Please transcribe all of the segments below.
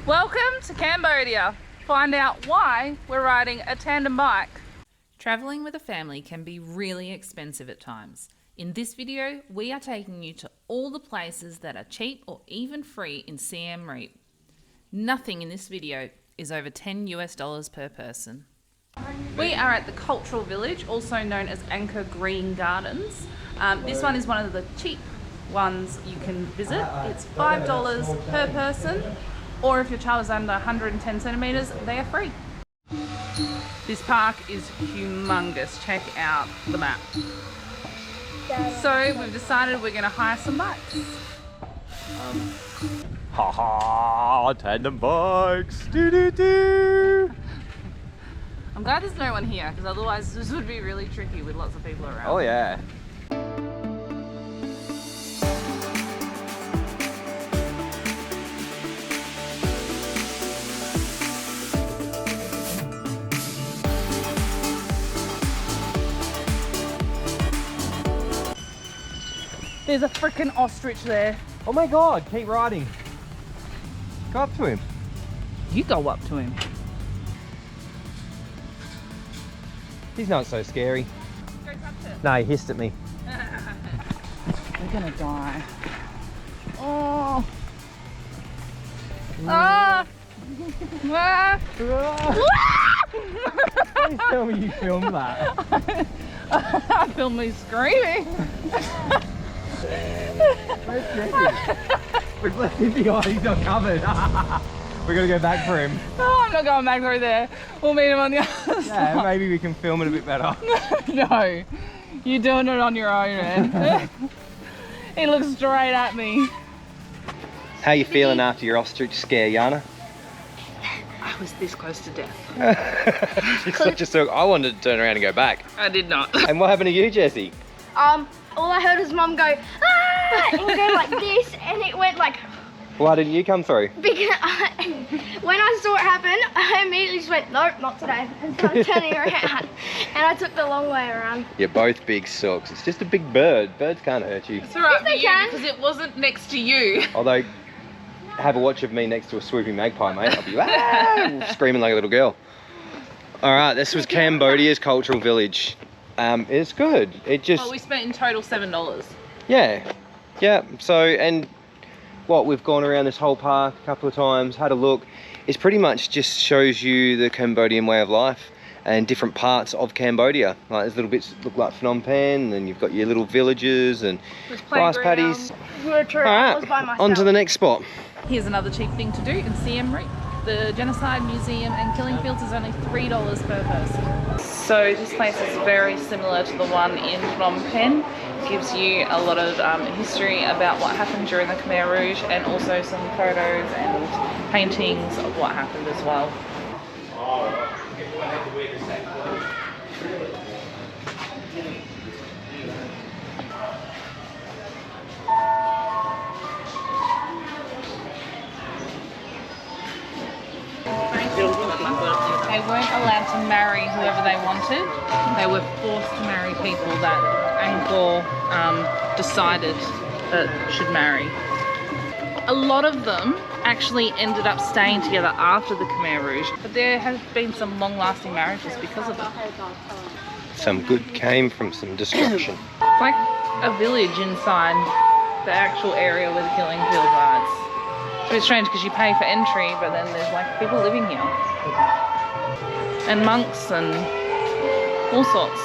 Welcome to Cambodia. Find out why we're riding a tandem bike. Travelling with a family can be really expensive at times. In this video, we are taking you to all the places that are cheap or even free in Siem Reap. Nothing in this video is over $10 per person. We are at the Cultural Village, also known as Angkor Green Gardens. This one is one of the cheap ones you can visit. It's $5 per person, or if your child is under 110 centimetres, they are free. This park is humongous. Check out the map. So we've decided we're going to hire some bikes. Haha, tandem bikes. Do do do. I'm glad there's no one here, because otherwise this would be really tricky with lots of people around. Oh yeah. There's a freaking ostrich there. Oh my god, keep riding. Go up to him. You go up to him. He's not so scary. Go touch it. No, he hissed at me. We're gonna die. Oh. Ah. Ah. Please tell me you filmed that. I filmed me screaming. Where's Jesse? We've left him behind, he's not covered. We're gonna go back for him. No, I'm not going back through there. We'll meet him on the other side. Yeah, maybe we can film it a bit better. No, you're doing it on your own, man. He looks straight at me. How you feeling after your ostrich scare, Yana? I was this close to death. She's such a silk. I wanted to turn around and go back. I did not. And what happened to you, Jessie? All I heard was Mum go, ah! And go like this, and it went like, Why didn't you come through? because when I saw it happen, I immediately just went, nope, not today, and started turning around. And I took the long way around. You're both big silks. It's just a big bird. Birds can't hurt you. It's alright Yes, they for you can. because it wasn't next to you. Although, have a watch of me next to a swooping magpie, mate. I'll be screaming like a little girl. All right, this was Cambodia's Cultural Village. It's good. It just... Well, we spent in total $7. Yeah. So, and what, we've gone around this whole park a couple of times, had a look. It's pretty much just shows you the Cambodian way of life and different parts of Cambodia. Like there's little bits that look like Phnom Penh, and you've got your little villages and rice paddies. You're true, All I was by right, myself. on to the next spot. Here's another cheap thing to do in Siem Reap. The Genocide Museum and Killing Fields is only $3 per person. So this place is very similar to the one in Phnom Penh. It gives you a lot of history about what happened during the Khmer Rouge, and also some photos and paintings of what happened as well. They weren't allowed to marry whoever they wanted. They were forced to marry people that Angkor decided that should marry. A lot of them actually ended up staying together after the Khmer Rouge, but there have been some long-lasting marriages because of it. Some good came from some destruction. It's like a village inside the actual area where the killing fields are. It's a bit strange because you pay for entry, but then there's like people living here. And monks and all sorts.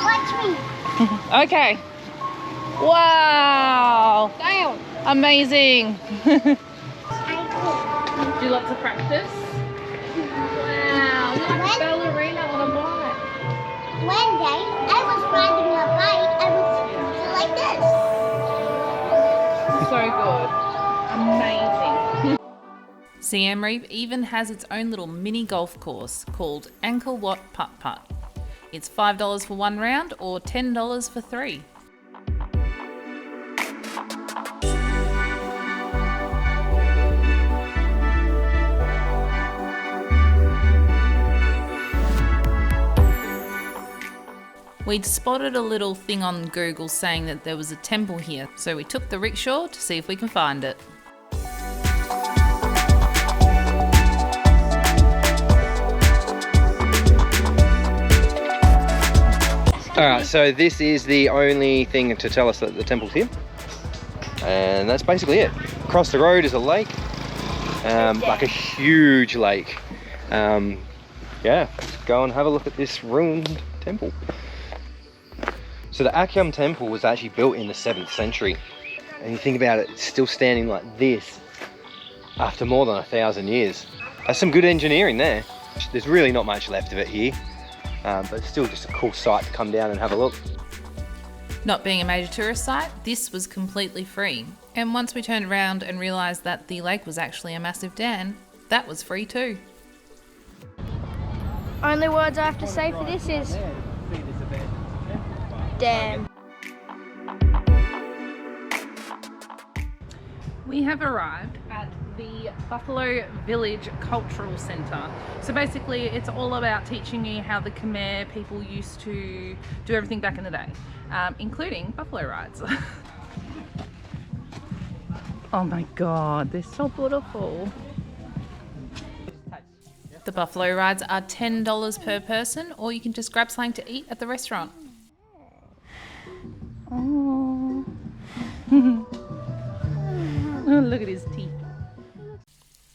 Watch me. Okay. Wow. Damn. Amazing. I Do lots of practice. Wow. You're like a ballerina on a bike. One day, I was riding a bike, I was like this. So good. Amazing. Siem Reap even has its own little mini golf course called Angkor Wat Putt Putt. It's $5 for one round or $10 for three. We We'd spotted a little thing on Google saying that there was a temple here, so we took the rickshaw to see if we can find it. Alright, so this is the only thing to tell us that the temple's here. And that's basically it. Across the road is a lake, like a huge lake. Yeah, let's go and have a look at this ruined temple. So the Akyum temple was actually built in the 7th century. And you think about it, it's still standing like this after more than 1,000 years. That's some good engineering there. There's really not much left of it here. But it's still just a cool sight to come down and have a look. Not being a major tourist site, this was completely free. And once we turned around and realised that the lake was actually a massive dam, that was free too. Only words I have to say for this is damn. We have arrived at the Buffalo Village Cultural Centre. So basically it's all about teaching you how the Khmer people used to do everything back in the day, including buffalo rides. Oh my god, they're so beautiful. The buffalo rides are $10 per person, or you can just grab something to eat at the restaurant. Oh. Oh, look at his teeth.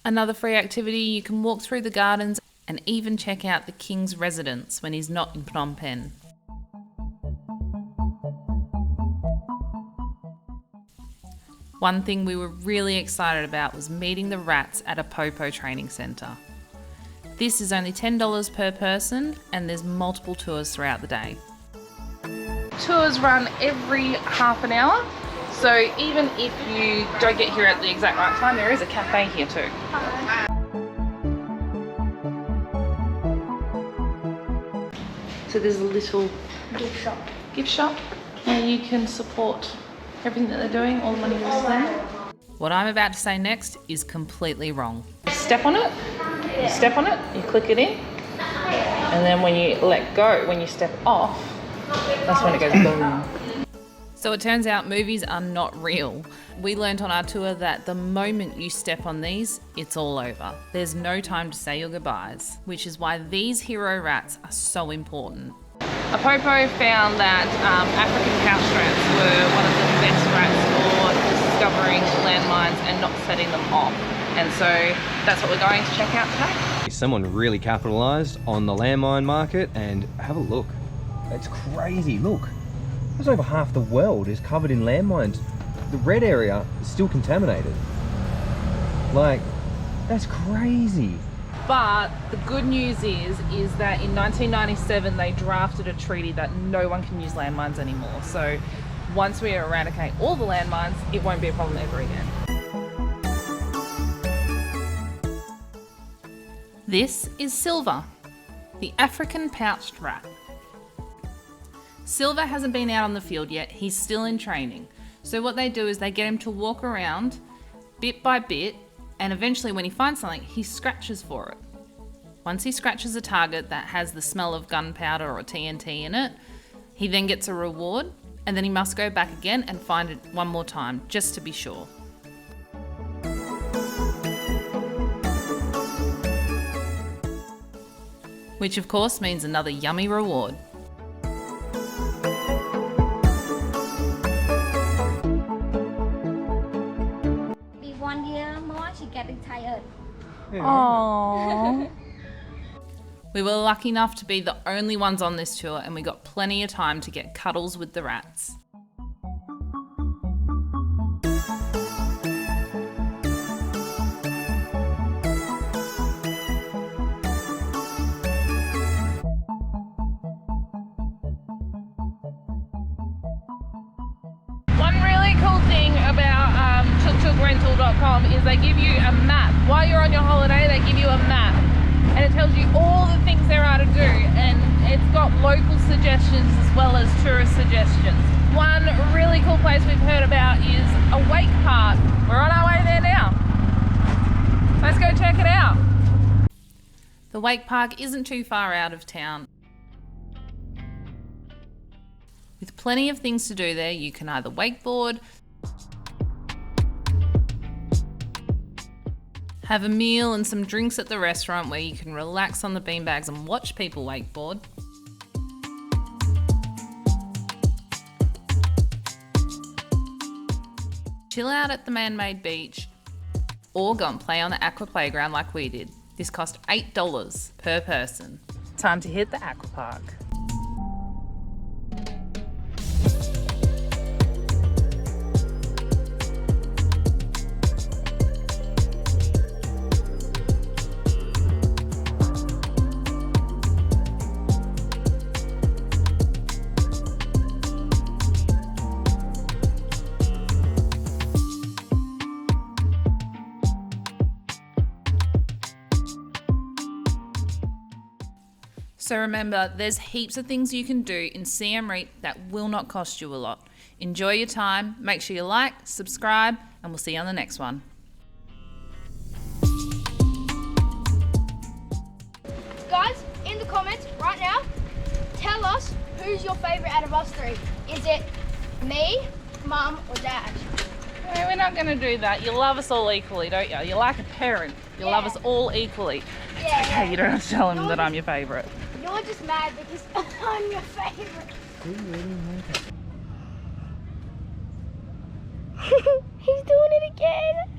Another free activity, you can walk through the gardens and even check out the king's residence when he's not in Phnom Penh. One thing we were really excited about was meeting the rats at APOPO training centre. This is only $10 per person and there's multiple tours throughout the day. Tours run every half an hour. So even if you don't get here at the exact right time, there is a cafe here too. So there's a little gift shop where you can support everything that they're doing, all the money goes there. What I'm about to say next is completely wrong. Step on it, you step on it, you click it in, and then when you let go, when you step off, that's when it goes boom. So it turns out movies are not real. We learnt on our tour that the moment you step on these, it's all over. There's no time to say your goodbyes, which is why these hero rats are so important. APOPO found that African pouch rats were one of the best rats for discovering landmines and not setting them off. And so that's what we're going to check out today. Someone really capitalised on the landmine market, and have a look. It's crazy, look. There's over half the world is covered in landmines. The red area is still contaminated. Like, that's crazy. But the good news is that in 1997 they drafted a treaty that no one can use landmines anymore. So once we eradicate all the landmines, it won't be a problem ever again. This is Silver, the African pouched rat. Silver hasn't been out on the field yet, he's still in training. So what they do is they get him to walk around bit by bit, and eventually when he finds something, he scratches for it. Once he scratches a target that has the smell of gunpowder or TNT in it, he then gets a reward, and then he must go back again and find it one more time, just to be sure. Which of course means another yummy reward. Getting tired. Aww. We were lucky enough to be the only ones on this tour, and we got plenty of time to get cuddles with the rats. tuk-tukrental.com is they give you a map. While you're on your holiday, they give you a map and it tells you all the things there are to do, and it's got local suggestions as well as tourist suggestions. One really cool place we've heard about is a wake park. We're on our way there now. Let's go check it out. The wake park isn't too far out of town. With plenty of things to do there, you can either wakeboard, have a meal and some drinks at the restaurant where you can relax on the beanbags and watch people wakeboard. Chill out at the man-made beach, or go and play on the aqua playground like we did. This cost $8 per person. Time to hit the aqua park. So remember, there's heaps of things you can do in Siem Reap that will not cost you a lot. Enjoy your time, make sure you like, subscribe, and we'll see you on the next one. Guys, in the comments right now, tell us who's your favourite out of us three. Is it me, Mum, or Dad? No, we're not going to do that. You love us all equally, don't you? You're like a parent. You love us all equally. Yeah, It's okay, you don't have to tell him that I'm your favourite. You're just mad because I'm your favourite. He's doing it again.